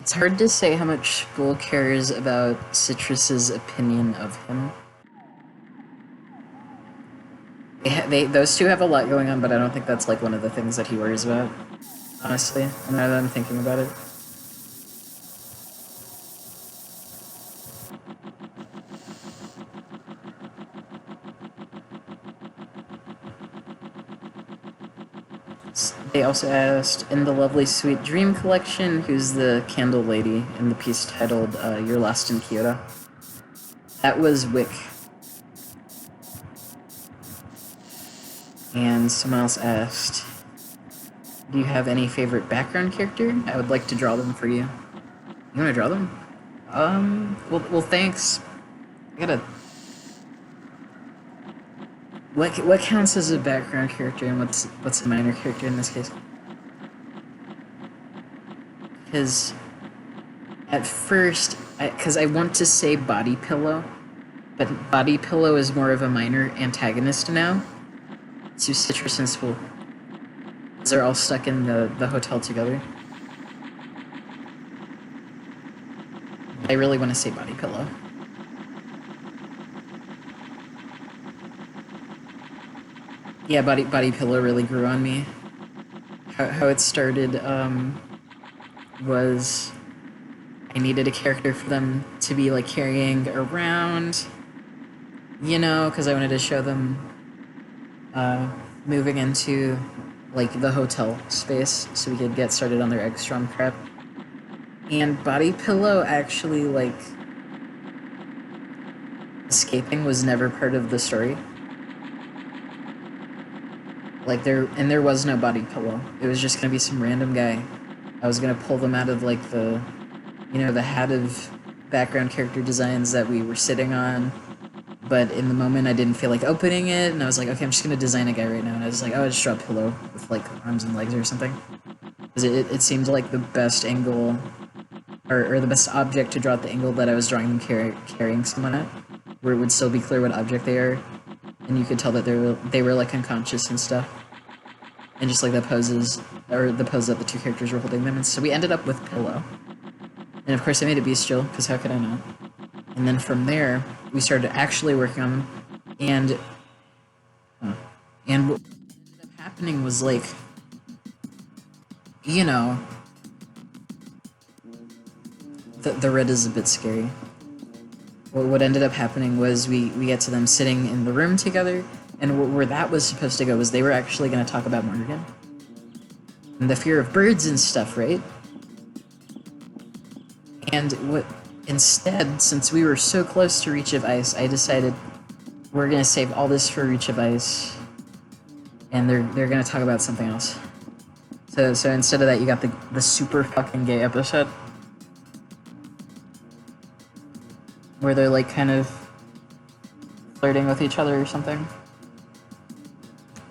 It's hard to say how much school cares about Citrus's opinion of him. Those two have a lot going on, but I don't think that's like one of the things that he worries about. Honestly, now that I'm thinking about it. They also asked, in the lovely Sweet Dream collection, who's the candle lady in the piece titled You're Lost in Kyoto? That was Wick. And someone else asked, do you have any favorite background character? I would like to draw them for you. You want to draw them? Well, thanks. I gotta... What counts as a background character and what's a minor character in this case? Because at first, because I want to say Body Pillow, but Body Pillow is more of a minor antagonist now. So Citrus and Spool. They're all stuck in the hotel together. I really want to say Body Pillow. Yeah, Body Pillow really grew on me. How it started was I needed a character for them to be like carrying around, you know, because I wanted to show them moving into like the hotel space so we could get started on their Eggstrom prep. And Body Pillow actually like escaping was never part of the story. Like there was no Body Pillow. It was just gonna be some random guy. I was gonna pull them out of like the, you know, the hat of background character designs that we were sitting on. But in the moment I didn't feel like opening it, and I was like, okay, I'm just gonna design a guy right now. And I was like, oh, I'll just draw a pillow with like arms and legs or something. Because it seemed like the best angle, or the best object to draw at the angle that I was drawing them carrying someone at, where it would still be clear what object they are. And you could tell that they were like unconscious and stuff, and just like the poses, or the pose that the two characters were holding them. And so we ended up with Pillow, and of course I made a bestial because how could I not? And then from there we started actually working on them, and what ended up happening was like, you know, the red is a bit scary. What ended up happening was we get to them sitting in the room together, and where that was supposed to go was they were actually going to talk about Morgan and the fear of birds and stuff, right? And instead, since we were so close to Reach of Ice, I decided we're going to save all this for Reach of Ice, and they're going to talk about something else. So instead of that, you got the super fucking gay episode, where they're like kind of flirting with each other or something,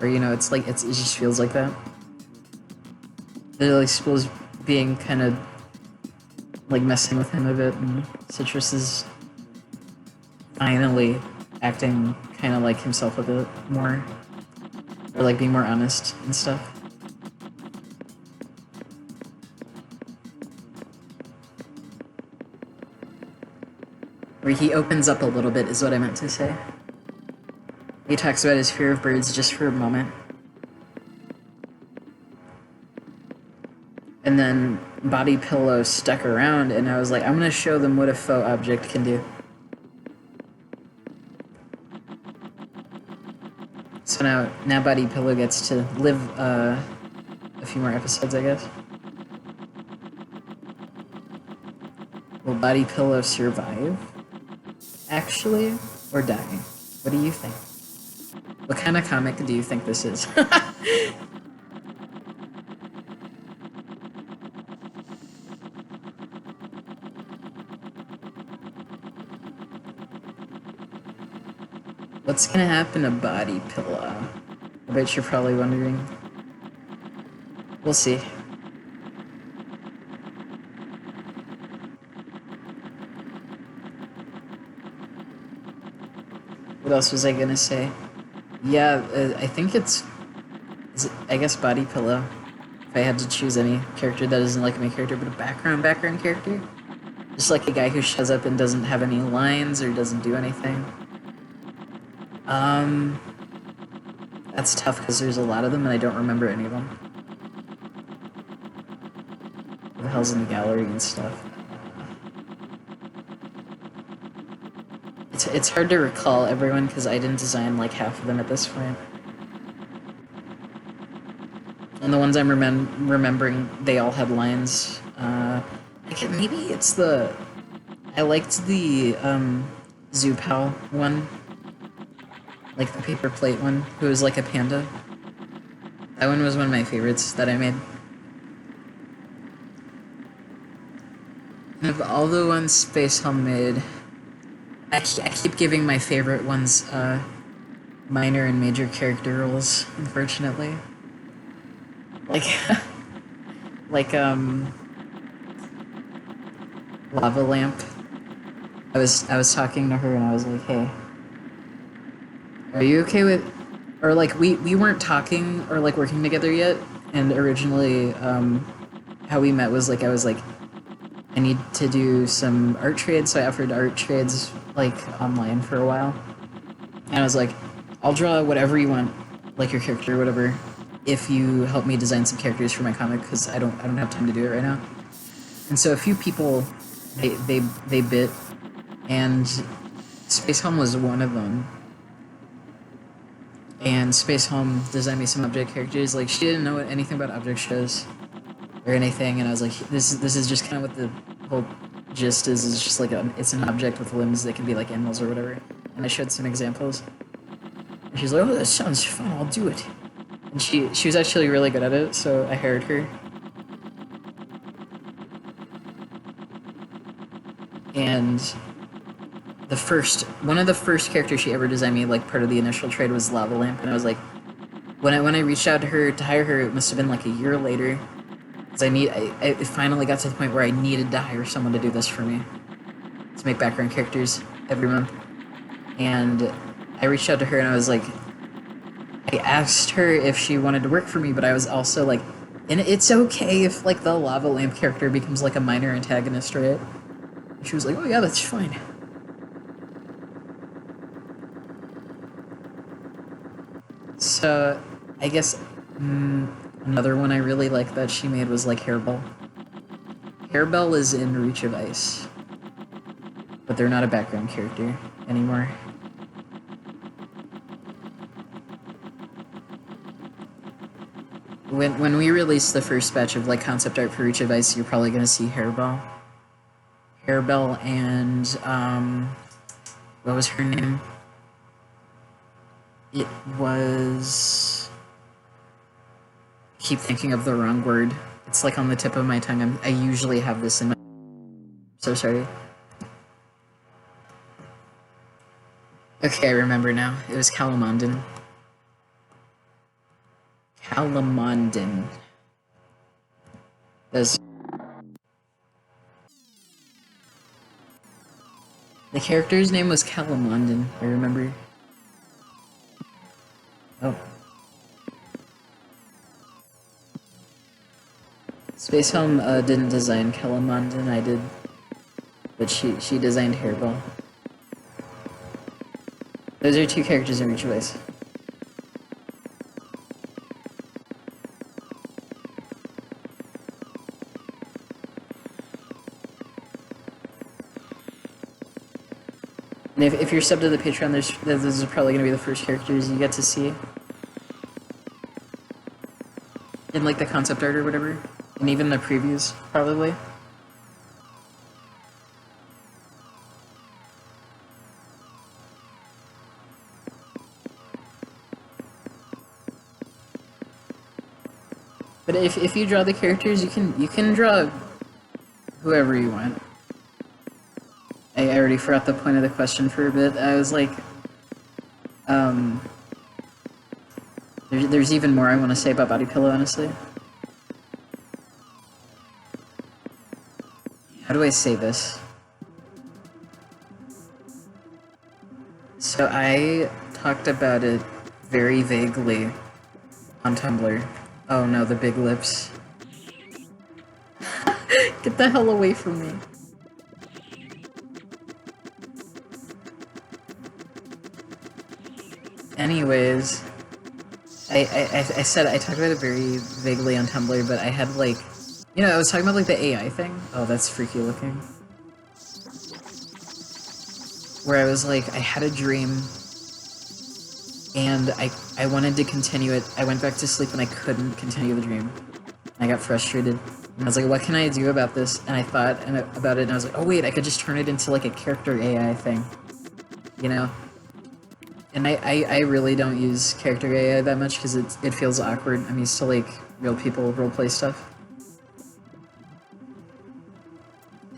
or you know, it's like it just feels like that. They're like supposed being kind of like messing with him a bit, and Citrus is finally acting kind of like himself a bit more, or like being more honest and stuff. Where he opens up a little bit is what I meant to say. He talks about his fear of birds just for a moment. And then Body Pillow stuck around, and I was like, I'm gonna show them what a faux object can do. So now Body Pillow gets to live a few more episodes, I guess. Will Body Pillow survive? Actually, or die? What do you think? What kind of comic do you think this is? What's gonna happen to Body Pillow? I bet you're probably wondering. We'll see. What else was I gonna say? Yeah, I think I guess Body Pillow if I had to choose any character that isn't like a main character but a background character. Just like a guy who shows up and doesn't have any lines or doesn't do anything. That's tough because there's a lot of them and I don't remember any of them. What the hell's in the gallery and stuff? It's hard to recall everyone because I didn't design like half of them at this point. And the ones I'm remembering, they all had lines. Maybe it's the... I liked the Zoo Pal one. Like the paper plate one, who was like a panda. That one was one of my favorites that I made. And of all the ones Space Helm made, I keep giving my favorite ones minor and major character roles, unfortunately. Like, Lava Lamp. I was talking to her and I was like, hey, are you okay with, or like we weren't talking or like working together yet, and originally how we met was like I was like, I need to do some art trades, so I offered art trades like online for a while, and I was like, I'll draw whatever you want, like your character or whatever, if you help me design some characters for my comic, because I don't have time to do it right now. And so a few people they bit, and Space Helm was one of them. And Space Helm designed me some object characters. Like, she didn't know anything about object shows or anything, and I was like, this is just kind of what the whole gist is. It's just like it's an object with limbs that can be like animals or whatever. And I showed some examples. And she's like, oh, that sounds fun, I'll do it. And she was actually really good at it, so I hired her. And one of the first characters she ever designed me, like part of the initial trade, was Lava Lamp, and I was like, when I reached out to her to hire her, it must have been like a year later, because I finally got to the point where I needed to hire someone to do this for me, to make background characters every month. And I reached out to her and I was like, I asked her if she wanted to work for me, but I was also like, and it's okay if like the Lava Lamp character becomes like a minor antagonist, right? And she was like, oh yeah, that's fine. So, I guess another one I really liked that she made was like Hairbell. Hairbell is in Reach of Ice, but they're not a background character anymore. When we release the first batch of like concept art for Reach of Ice, you're probably gonna see Hairbell. Hairbell and what was her name? It was... I keep thinking of the wrong word. It's like on the tip of my tongue. I usually have this in my... So sorry. Okay, I remember now. It was Calamondin. Calamondin. The character's name was Calamondin, I remember. Oh. Space Helm didn't design Calamondin, I did. But she designed Hairbell. Those are two characters in Reach of Ice. And if you're subbed to the Patreon, those are probably going to be the first characters you get to see. In like the concept art or whatever. And even the previews, probably. But if you draw the characters, you can draw whoever you want. I already forgot the point of the question for a bit. I was like, there's even more I want to say about Body Pillow, honestly. How do I say this? So I talked about it very vaguely on Tumblr. Oh no, the big lips. Get the hell away from me. Anyways, I said I talked about it very vaguely on Tumblr, but I had like, you know, I was talking about like the AI thing. Oh, that's freaky looking. Where I was like, I had a dream, and I wanted to continue it. I went back to sleep and I couldn't continue the dream. I got frustrated. And I was like, what can I do about this? And I thought about it, and I was like, oh wait, I could just turn it into like a character AI thing, you know? And I really don't use character AI that much because it feels awkward. I'm used to like real people roleplay stuff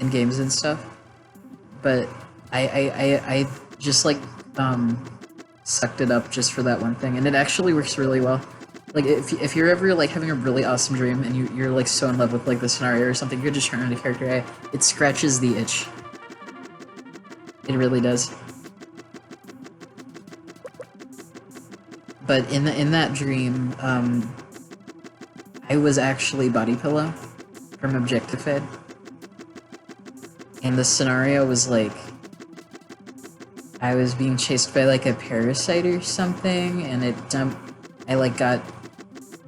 in games and stuff. But I just like sucked it up just for that one thing, and it actually works really well. Like if you're ever like having a really awesome dream and you're like so in love with like the scenario or something, you could just turn it into character AI. It scratches the itch. It really does. But in that dream, I was actually Body Pillow from Objectified. And the scenario was like, I was being chased by like a parasite or something, and I like got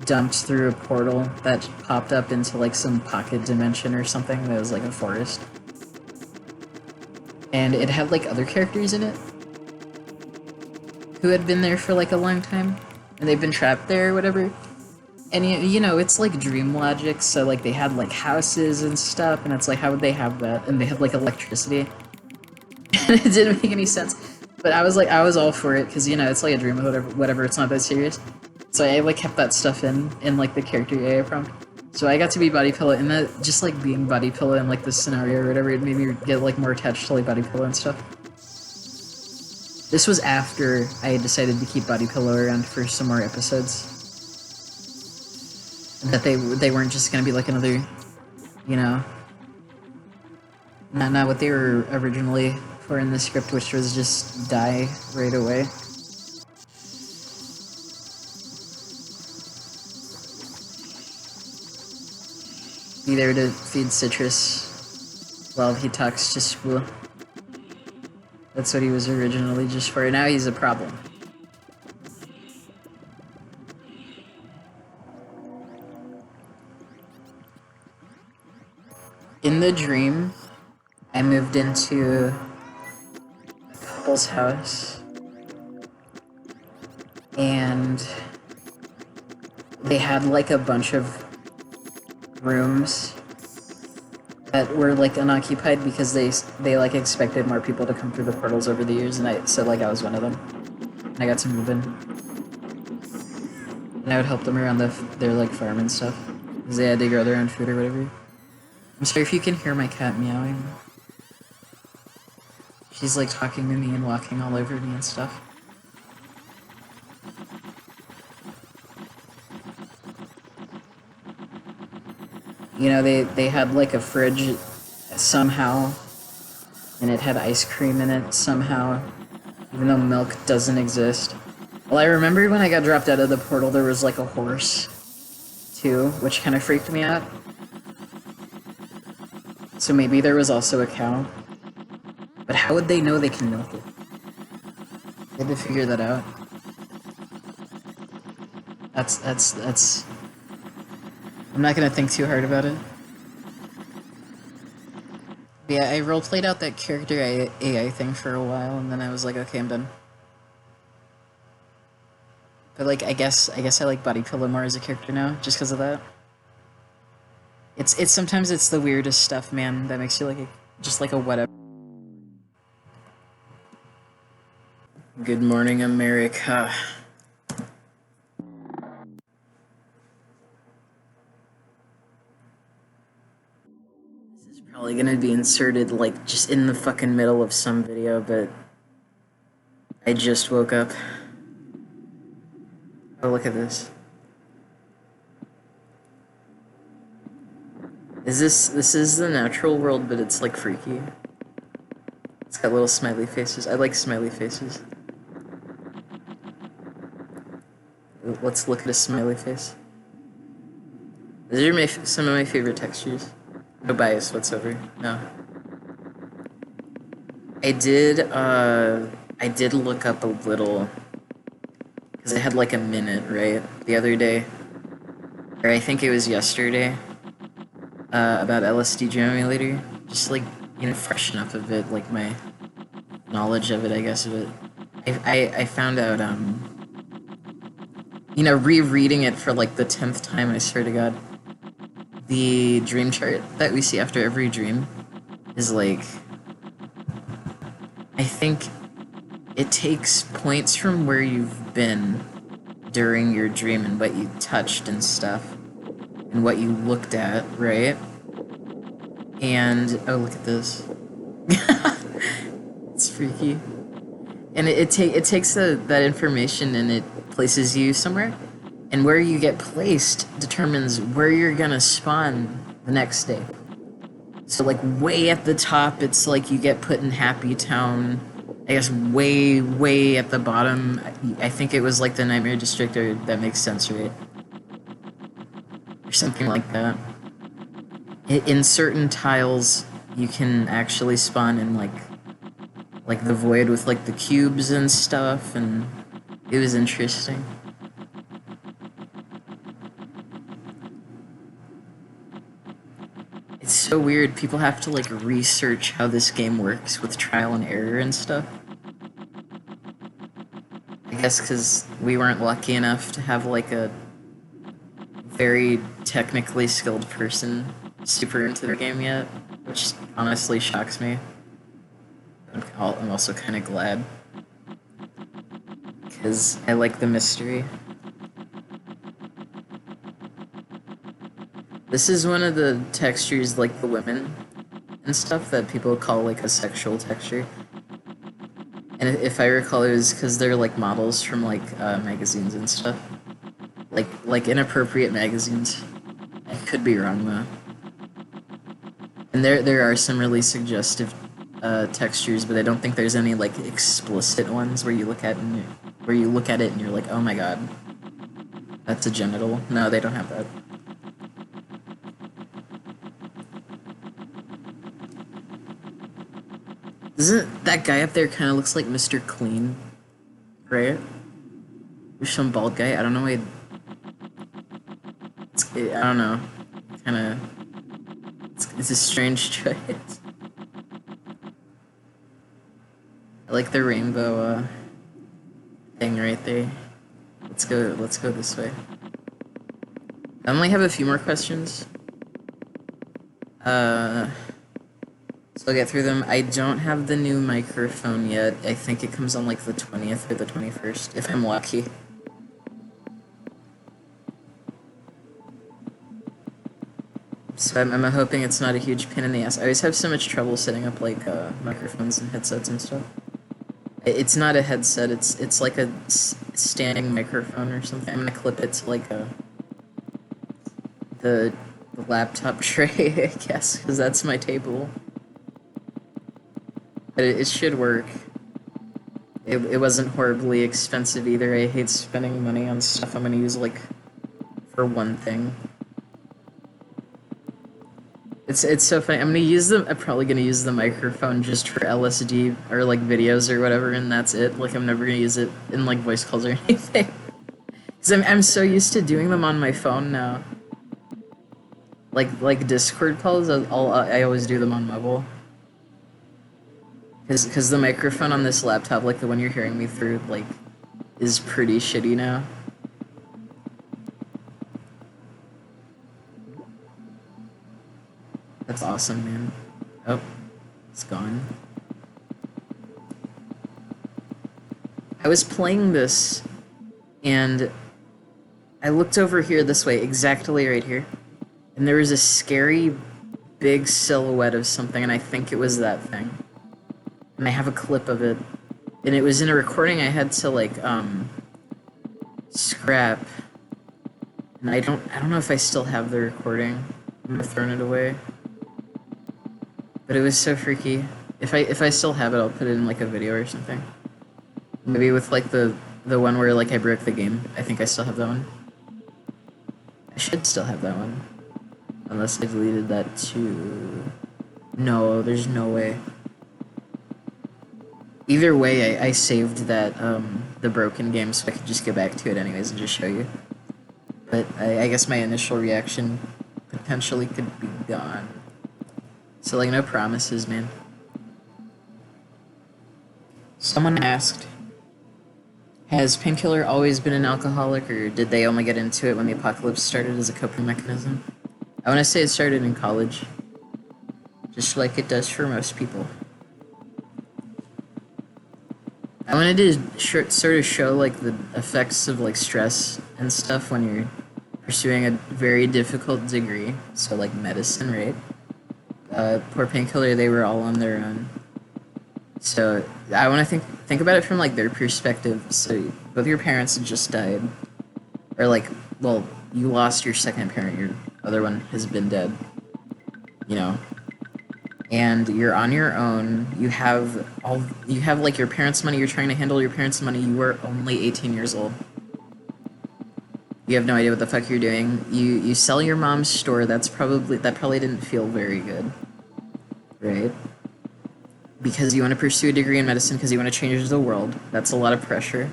dumped through a portal that popped up into like some pocket dimension or something that was like a forest. And it had like other characters in it who had been there for like a long time, and they've been trapped there or whatever. And you know, it's like dream logic, so like they had like houses and stuff, and it's like, how would they have that? And they had like electricity. And it didn't make any sense. But I was like, I was all for it, because you know, it's like a dream or whatever, it's not that serious. So I like kept that stuff in like the character AI prompt. So I got to be Body Pillow, and that just like being Body Pillow in like this scenario or whatever, it made me get like more attached to like Body Pillow and stuff. This was after I had decided to keep Body Pillow around for some more episodes. And that they weren't just gonna be like another, you know, not what they were originally for in the script, which was just die right away. Be there to feed Citrus while he talks to Spool. That's what he was originally just for. Now he's a problem. In the dream, I moved into a couple's house, and they had like a bunch of rooms that were like unoccupied because they like expected more people to come through the portals over the years, and I like I was one of them, and I got to move in, and I would help them around their like farm and stuff because they had to grow their own food or whatever. I'm sorry if you can hear my cat meowing. She's like talking to me and walking all over me and stuff. You know, they had like a fridge somehow, and it had ice cream in it somehow, even though milk doesn't exist. Well, I remember when I got dropped out of the portal, there was like a horse, too, which kind of freaked me out. So maybe there was also a cow. But how would they know they can milk it? They had to figure that out. That's... I'm not gonna think too hard about it. But yeah, I roleplayed out that character AI thing for a while, and then I was like, okay, I'm done. But like, I guess I like Body Pillow more as a character now, just because of that. It's sometimes it's the weirdest stuff, man, that makes you like just like a whatever. Good morning, America. This is probably gonna be inserted like just in the fucking middle of some video, but I just woke up. Oh, look at this. This is the natural world, but it's like freaky. It's got little smiley faces. I like smiley faces. Let's look at a smiley face. These are some of my favorite textures. No bias whatsoever. No. I did look up a little, because I had like a minute, right, the other day, or I think it was yesterday, about LSD Emulator, just like, freshen up a bit, like my knowledge of it, I guess, of it. I found out, rereading it for like the 10th time, I swear to God, the dream chart that we see after every dream is like, I think it takes points from where you've been during your dream and what you touched and stuff and what you looked at, right? And oh, look at this. It's freaky. And it takes that information and it places you somewhere, and where you get placed determines where you're gonna spawn the next day. So like way at the top, it's like you get put in Happy Town. I guess way at the bottom, I think it was like the Nightmare District, or that makes sense, right? Or something like that. In certain tiles, you can actually spawn in like the void with like the cubes and stuff, and it was interesting. It's so weird, people have to like research how this game works with trial and error and stuff. I guess because we weren't lucky enough to have like a very technically skilled person super into the game yet, which honestly shocks me. I'm also kind of glad, because I like the mystery. This is one of the textures, like the women and stuff, that people call like a sexual texture. And if I recall, it was because they're like models from like magazines and stuff, like inappropriate magazines. I could be wrong though. And there are some really suggestive textures, but I don't think there's any like explicit ones where you look at it and you're like, oh my god, that's a genital. No, they don't have that. Doesn't that guy up there kind of looks like Mr. Clean, right? There's some bald guy. I don't know why. I don't know. Kind of. It's a strange choice. I like the rainbow thing right there. Let's go this way. I only have a few more questions. So I'll get through them. I don't have the new microphone yet. I think it comes on like the 20th or the 21st, if I'm lucky. So I'm hoping it's not a huge pain in the ass. I always have so much trouble setting up like microphones and headsets and stuff. It's not a headset. It's like a standing microphone or something. I'm gonna clip it to like the laptop tray, I guess, because that's my table. But it should work. It wasn't horribly expensive either. I hate spending money on stuff I'm gonna use like for one thing. It's so funny. I'm probably gonna use the microphone just for LSD or like videos or whatever, and that's it. Like I'm never gonna use it in like voice calls or anything. Cause I'm so used to doing them on my phone now. Like Discord calls, I always do them on mobile. Cause the microphone on this laptop, like the one you're hearing me through, like, is pretty shitty now. That's awesome, man. Oh, it's gone. I was playing this, and I looked over here this way, exactly right here, and there was a scary big silhouette of something, and I think it was that thing. And I have a clip of it, and it was in a recording I had to like scrap, and I don't know if I still have the recording. I'm gonna throw it away. But it was so freaky. If I still have it, I'll put it in like a video or something. Maybe with like the one where like I broke the game. I think I still have that one. I should still have that one. Unless I deleted that too. No, there's no way. Either way, I saved that, the broken game so I could just go back to it anyways and just show you. But I guess my initial reaction potentially could be gone. So, like, no promises, man. Someone asked, has Painkiller always been an alcoholic, or did they only get into it when the apocalypse started as a coping mechanism? I want to say it started in college. Just like it does for most people. I wanted to sort of show, like, the effects of, like, stress and stuff when you're pursuing a very difficult degree. So, like, medicine, right? Poor Painkiller, they were all on their own. So, I want to think about it from, like, their perspective. So, both your parents had just died. Or, like, well, you lost your second parent, your other one has been dead. You know? And you're on your own. You have like your parents' money. You're trying to handle your parents' money. You were only 18 years old. You have no idea what the fuck you're doing. You sell your mom's store. That probably didn't feel very good, right? Because you want to pursue a degree in medicine because you want to change the world. That's a lot of pressure.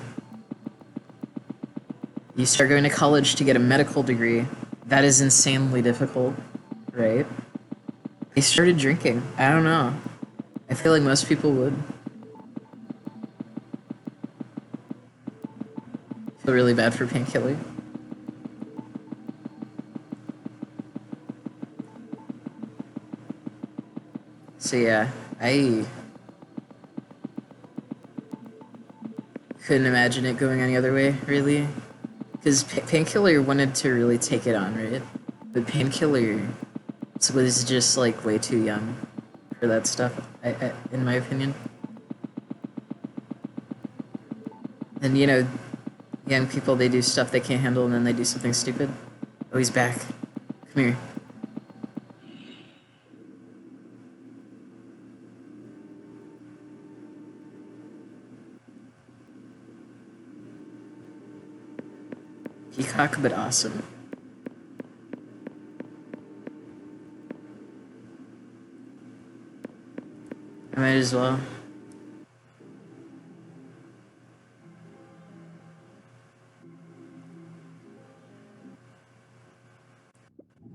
You start going to college to get a medical degree. That is insanely difficult, right? They started drinking. I don't know. I feel like most people would. I feel really bad for Painkiller. So yeah, I couldn't imagine it going any other way, really. Because Painkiller wanted to really take it on, right? But Painkiller was just, like, way too young for that stuff, in my opinion. And, you know, young people, they do stuff they can't handle and then they do something stupid. Oh, he's back. Come here. Peacock, but awesome. I might as well.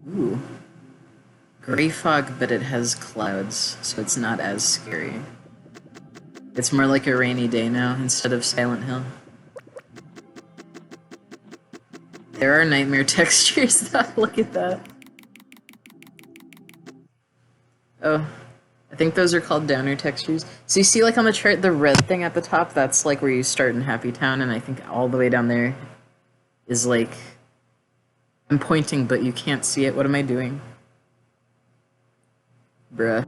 Ooh. Gray fog, but it has clouds, so it's not as scary. It's more like a rainy day now instead of Silent Hill. There are nightmare textures though, look at that. Oh. I think those are called downer textures. So you see, like, on the chart, the red thing at the top, that's, like, where you start in Happy Town, and I think all the way down there is, like... I'm pointing, but you can't see it. What am I doing? Bruh.